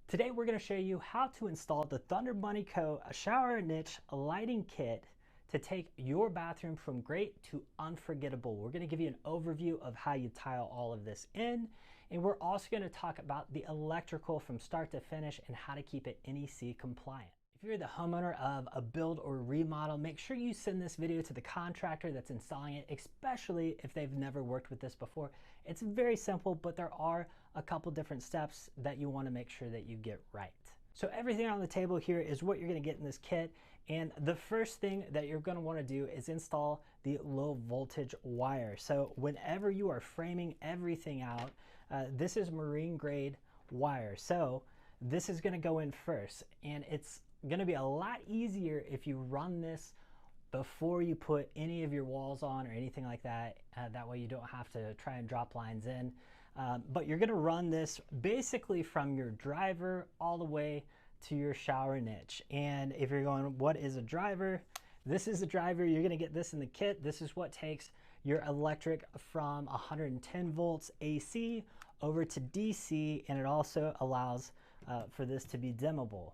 Today we're going to show you how to install the Thunder Bunny Co. shower niche lighting kit to take your bathroom from great to unforgettable. We're going to give you an overview of how you tile all of this in, and we're also going to talk about the electrical from start to finish and how to keep it NEC compliant. If you're the homeowner of a build or remodel, make sure you send this video to the contractor that's installing it, especially if they've never worked with this before. It's very simple, but there are a couple different steps that you want to make sure that you get right. So everything on the table here is what you're going to get in this kit, and the first thing that you're going to want to do is install the low voltage wire. So whenever you are framing everything out, this is marine grade wire. So this is going to go in first, and it's going to be a lot easier if you run this before you put any of your walls on or anything like that. That way you don't have to try and drop lines in. But you're going to run this basically from your driver all the way to your shower niche. And if you're going, what is a driver? This is a driver. You're going to get this in the kit. This is what takes your electric from 110 volts AC over to DC, and it also allows for this to be dimmable.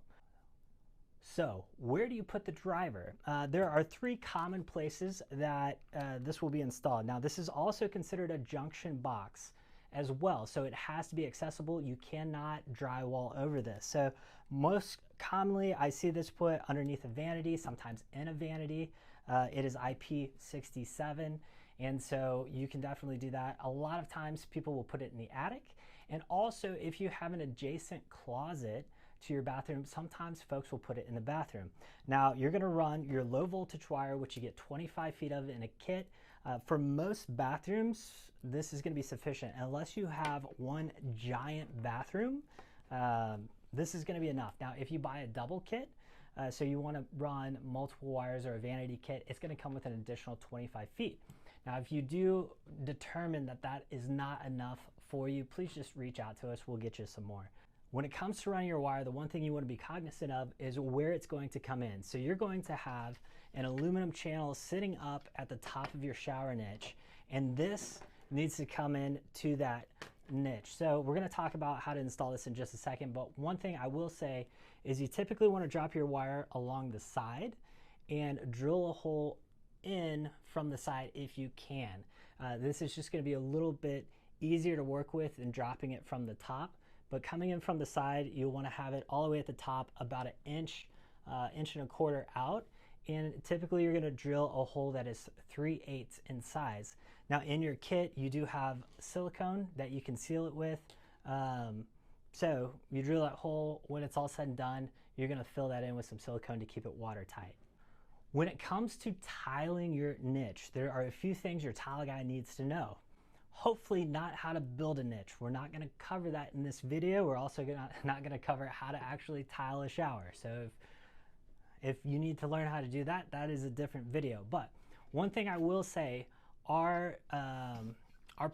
So where do you put the driver? There are three common places that this will be installed. Now this is also considered a junction box as well, so it has to be accessible. You cannot drywall over this. So most commonly I see this put underneath a vanity, sometimes in a vanity. It is IP67, and so you can definitely do that. A lot of times people will put it in the attic, and also if you have an adjacent closet to your bathroom, sometimes folks will put it in the bathroom. Now you're going to run your low voltage wire, which you get 25 feet of in a kit. For most bathrooms, this is going to be sufficient. Unless you have one giant bathroom, this is going to be enough. Now if you buy a double kit, so you want to run multiple wires or a vanity kit, it's going to come with an additional 25 feet. Now if you do determine that that is not enough for you, please just reach out to us. We'll get you some more. When it comes to running your wire, the one thing you want to be cognizant of is where it's going to come in. So you're going to have an aluminum channel sitting up at the top of your shower niche, and this needs to come in to that niche. So we're going to talk about how to install this in just a second, but one thing I will say is you typically want to drop your wire along the side and drill a hole in from the side if you can. This is just going to be a little bit easier to work with than dropping it from the top. But coming in from the side, you'll want to have it all the way at the top, about an inch, inch and a quarter out. And typically you're going to drill a hole that is 3/8 in size. Now in your kit, you do have silicone that you can seal it with. So you drill that hole. When it's all said and done, you're going to fill that in with some silicone to keep it watertight. When it comes to tiling your niche, there are a few things your tile guy needs to know. Hopefully not how to build a niche. We're not going to cover that in this video. We're also not going to cover how to actually tile a shower. So if you need to learn how to do that, that is a different video. But one thing I will say, our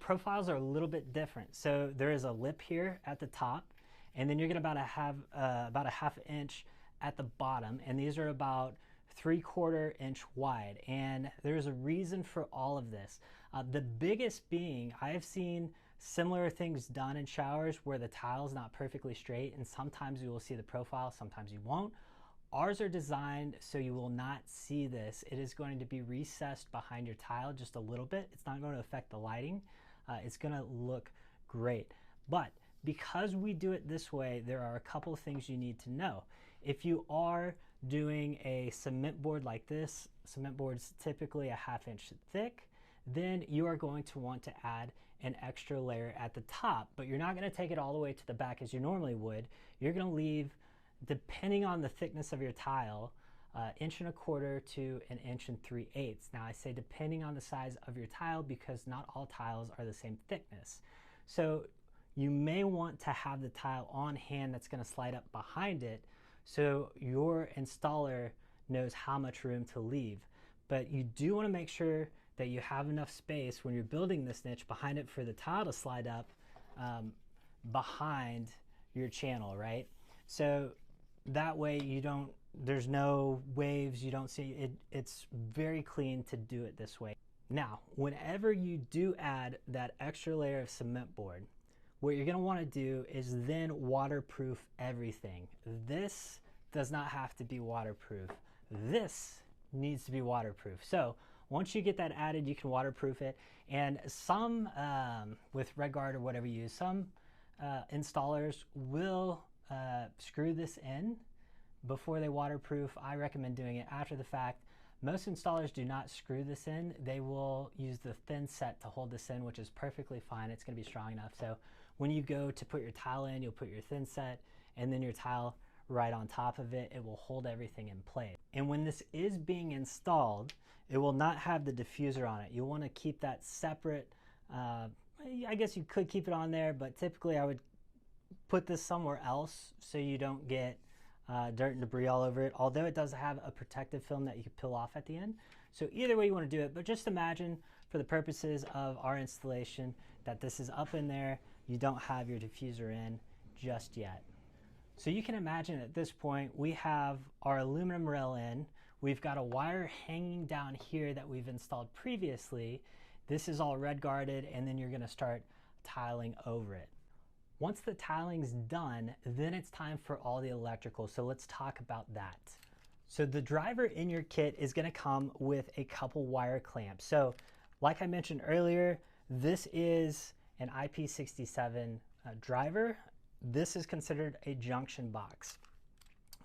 profiles are a little bit different. So there is a lip here at the top, and then you're going to about a half inch at the bottom, and these are about 3/4 inch wide, and there's a reason for all of this. The biggest being, I have seen similar things done in showers where the tile is not perfectly straight, and sometimes you will see the profile, sometimes you won't. Ours are designed so you will not see this. It is going to be recessed behind your tile just a little bit. It's not going to affect the lighting. It's going to look great. But because we do it this way, there are a couple of things you need to know. If you are doing a cement board like this, cement board's typically a ½ inch thick, then you are going to want to add an extra layer at the top, but you're not going to take it all the way to the back as you normally would. You're going to leave, depending on the thickness of your tile, 1¼ inch to 1 3/8 inches. Now I say depending on the size of your tile because not all tiles are the same thickness. So you may want to have the tile on hand that's going to slide up behind it so your installer knows how much room to leave. But you do want to make sure that you have enough space when you're building this niche behind it for the tile to slide up behind your channel, right? So that way you don't, there's no waves, you don't see it. It's very clean to do it this way. Now, whenever you do add that extra layer of cement board, what you're going to want to do is then waterproof everything. This does not have to be waterproof. This needs to be waterproof. So once you get that added, you can waterproof it. And some, with RedGuard or whatever you use, some installers will screw this in before they waterproof. I recommend doing it after the fact. Most installers do not screw this in. They will use the thin set to hold this in, which is perfectly fine. It's going to be strong enough. So when you go to put your tile in, you'll put your thin set and then your tile right on top of it. It will hold everything in place. And when this is being installed, it will not have the diffuser on it. You'll want to keep that separate. I guess you could keep it on there, but typically I would put this somewhere else so you don't get dirt and debris all over it, although it does have a protective film that you can peel off at the end. So either way you want to do it, but just imagine for the purposes of our installation that this is up in there, you don't have your diffuser in just yet. So you can imagine at this point we have our aluminum rail in, we've got a wire hanging down here that we've installed previously. This is all red guarded, and then you're going to start tiling over it. Once the tiling's done, then it's time for all the electrical. So let's talk about that. So the driver in your kit is going to come with a couple wire clamps. So like I mentioned earlier, this is an IP67 driver. This is considered a junction box.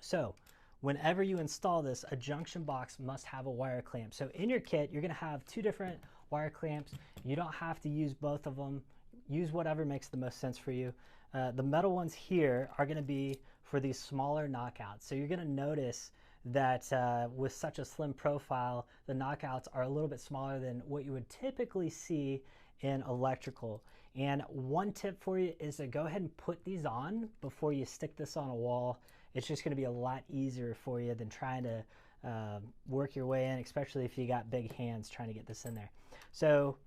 So whenever you install this, a junction box must have a wire clamp. So in your kit, you're going to have two different wire clamps. You don't have to use both of them. Use whatever makes the most sense for you. The metal ones here are going to be for these smaller knockouts. So you're going to notice that with such a slim profile, the knockouts are a little bit smaller than what you would typically see in electrical. And one tip for you is to go ahead and put these on before you stick this on a wall. It's just going to be a lot easier for you than trying to work your way in, especially if you got big hands trying to get this in there. So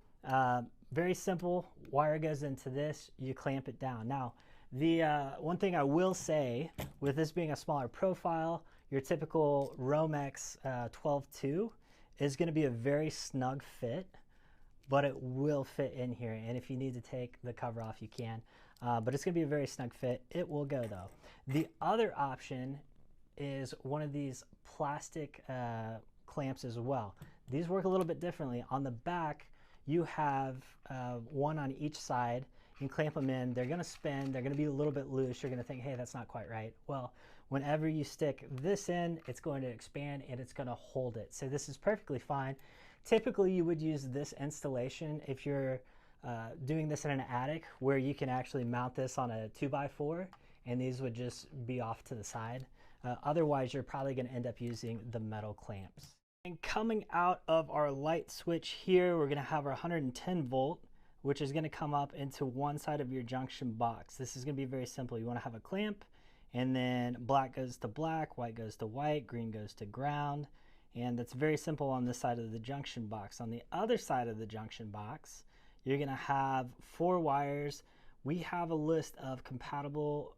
very simple, wire goes into this, you clamp it down. Now, the one thing I will say, with this being a smaller profile, your typical Romex 12.2 is going to be a very snug fit, but it will fit in here. And if you need to take the cover off, you can. But it's going to be a very snug fit. It will go though. The other option is one of these plastic clamps as well. These work a little bit differently. On the back, you have one on each side. You can clamp them in. They're going to spin. They're going to be a little bit loose. You're going to think, hey, that's not quite right. Well, whenever you stick this in, it's going to expand and it's going to hold it. So this is perfectly fine. Typically, you would use this installation if you're doing this in an attic where you can actually mount this on a 2x4, and these would just be off to the side. Otherwise, you're probably going to end up using the metal clamps. And coming out of our light switch here, we're going to have our 110 volt, which is going to come up into one side of your junction box. This is going to be very simple. You want to have a clamp, and then black goes to black, white goes to white, green goes to ground. And that's very simple on this side of the junction box. On the other side of the junction box, you're going to have 4 wires. We have a list of compatible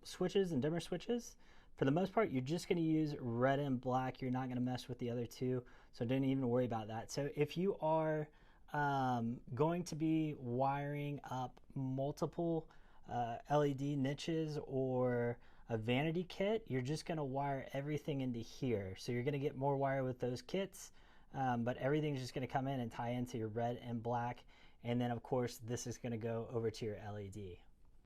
switches and dimmer switches. For the most part, you're just going to use red and black. You're not going to mess with the other two, so don't even worry about that. So if you are going to be wiring up multiple LED niches or a vanity kit, you're just going to wire everything into here. So you're going to get more wire with those kits, but everything's just going to come in and tie into your red and black. And then, of course, this is going to go over to your LED.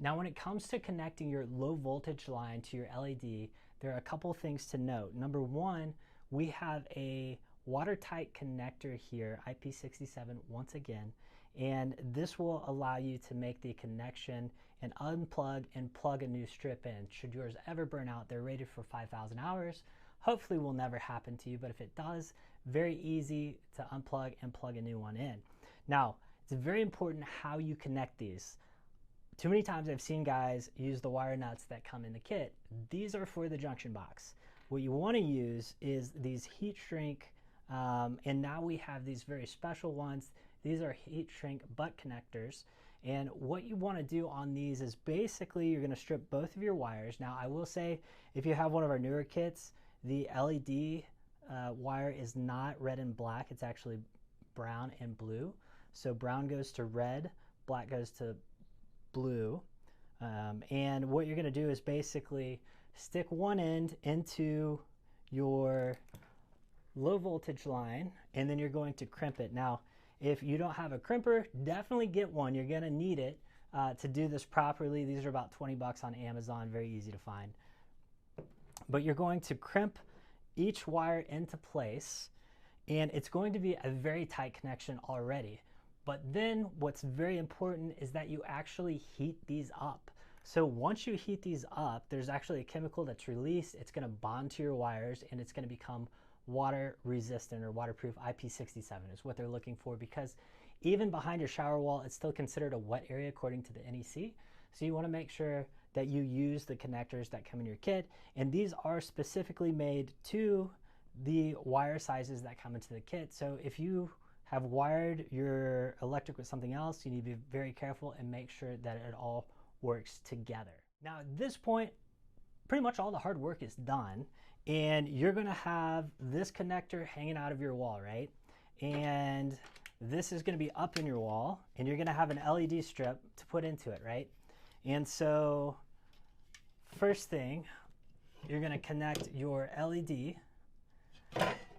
Now, when it comes to connecting your low voltage line to your LED, there are a couple things to note. Number one, we have a watertight connector here, IP67 once again, and this will allow you to make the connection and unplug and plug a new strip in. Should yours ever burn out, they're rated for 5,000 hours. Hopefully will never happen to you, but if it does, very easy to unplug and plug a new one in. Now, it's very important how you connect these. Too many times I've seen guys use the wire nuts that come in the kit. These are for the junction box. What you want to use is these heat shrink, and now we have these very special ones. These are heat shrink butt connectors. And what you want to do on these is basically you're going to strip both of your wires. Now I will say, if you have one of our newer kits, the LED wire is not red and black. It's actually brown and blue. So brown goes to red, black goes to blue. And what you're going to do is basically stick one end into your low voltage line, and then you're going to crimp it. Now, if you don't have a crimper, definitely get one. You're going to need it to do this properly. These are about 20 bucks on Amazon, very easy to find. But you're going to crimp each wire into place, and it's going to be a very tight connection already. But then what's very important is that you actually heat these up. So once you heat these up, there's actually a chemical that's released. It's going to bond to your wires, and it's going to become water resistant or waterproof. IP67 is what they're looking for, because even behind your shower wall, it's still considered a wet area according to the NEC. So you want to make sure that you use the connectors that come in your kit, and these are specifically made to the wire sizes that come into the kit. So if you have wired your electric with something else, you need to be very careful and make sure that it all works together. Now at this point, pretty much all the hard work is done, and you're going to have this connector hanging out of your wall, right? And this is going to be up in your wall, and you're going to have an LED strip to put into it, right? And so first thing, you're going to connect your LED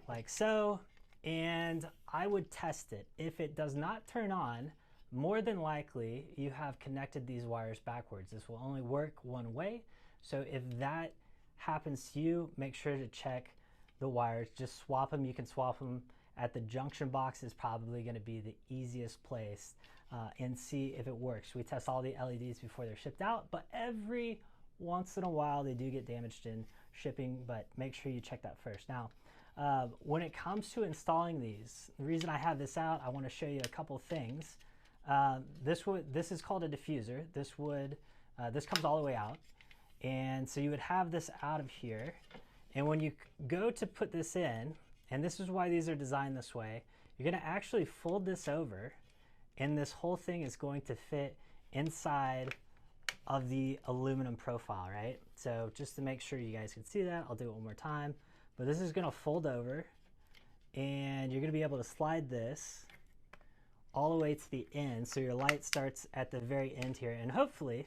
like so, and I would test it. If it does not turn on, more than likely you have connected these wires backwards. This will only work one way. So if that happens to you, make sure to check the wires. Just swap them. You can swap them at the junction box, is probably going to be the easiest place, and see if it works. We test all the LEDs before they're shipped out, but every once in a while they do get damaged in shipping, but make sure you check that first. Now, when it comes to installing these, the reason I have this out, I want to show you a couple things. This is called a diffuser. This comes all the way out, and so you would have this out of here, and when you go to put this in, and this is why these are designed this way, you're going to actually fold this over, and this whole thing is going to fit inside of the aluminum profile, right? So just to make sure you guys can see that, I'll do it one more time. But this is going to fold over, and you're going to be able to slide this all the way to the end, so your light starts at the very end here, and hopefully,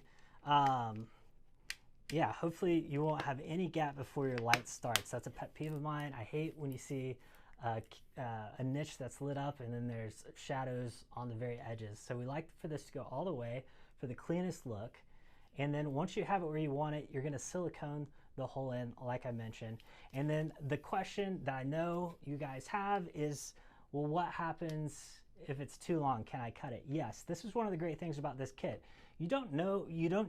hopefully you won't have any gap before your light starts. That's a pet peeve of mine. I hate when you see a niche that's lit up and then there's shadows on the very edges. So we like for this to go all the way for the cleanest look. And then once you have it where you want it, you're going to silicone the hole in, like I mentioned. And then the question that I know you guys have is, well, what happens if it's too long? Can I cut it? Yes, this is one of the great things about this kit. You don't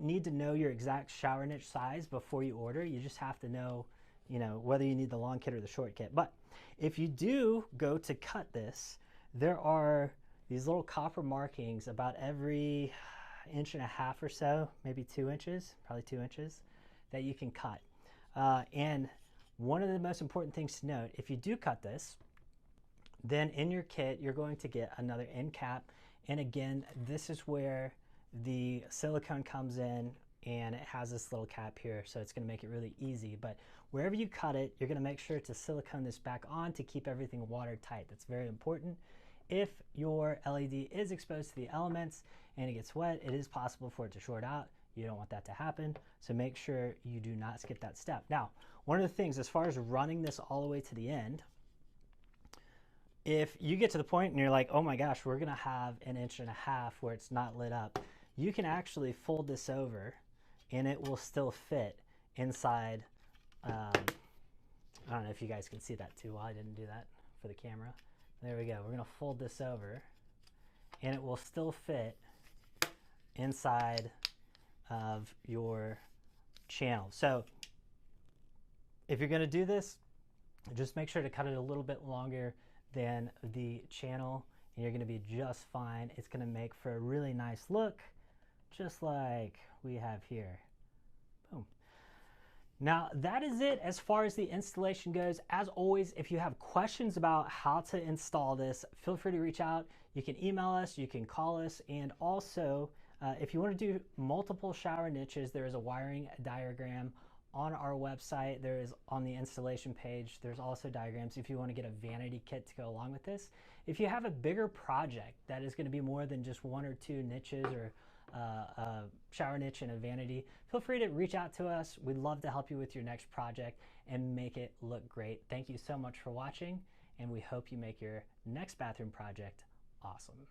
need to know your exact shower niche size before you order. You just have to know, whether you need the long kit or the short kit. But if you do go to cut this, there are these little copper markings about every 1.5 inches or so, maybe 2 inches, probably 2 inches, that you can cut. And one of the most important things to note, if you do cut this, then in your kit, you're going to get another end cap. And again, this is where the silicone comes in, and it has this little cap here, so it's going to make it really easy. But wherever you cut it, you're going to make sure to silicone this back on to keep everything watertight. That's very important. If your LED is exposed to the elements and it gets wet, it is possible for it to short out. You don't want that to happen, so make sure you do not skip that step. Now, one of the things, as far as running this all the way to the end, if you get to the point and you're like, oh my gosh, we're going to have 1.5 inches where it's not lit up, you can actually fold this over and it will still fit inside. I don't know if you guys can see that too well. I didn't do that for the camera. There we go. We're going to fold this over, and it will still fit inside of your channel. So if you're going to do this, just make sure to cut it a little bit longer than the channel, and you're going to be just fine. It's going to make for a really nice look, just like we have here. Boom. Now that is it as far as the installation goes. As always, if you have questions about how to install this, feel free to reach out. You can email us, you can call us, and also if you want to do multiple shower niches, there is a wiring diagram on our website. There is on the installation page. There's also diagrams if you want to get a vanity kit to go along with this. If you have a bigger project that is going to be more than just 1 or 2 niches or a shower niche and a vanity, feel free to reach out to us. We'd love to help you with your next project and make it look great. Thank you so much for watching, and we hope you make your next bathroom project awesome.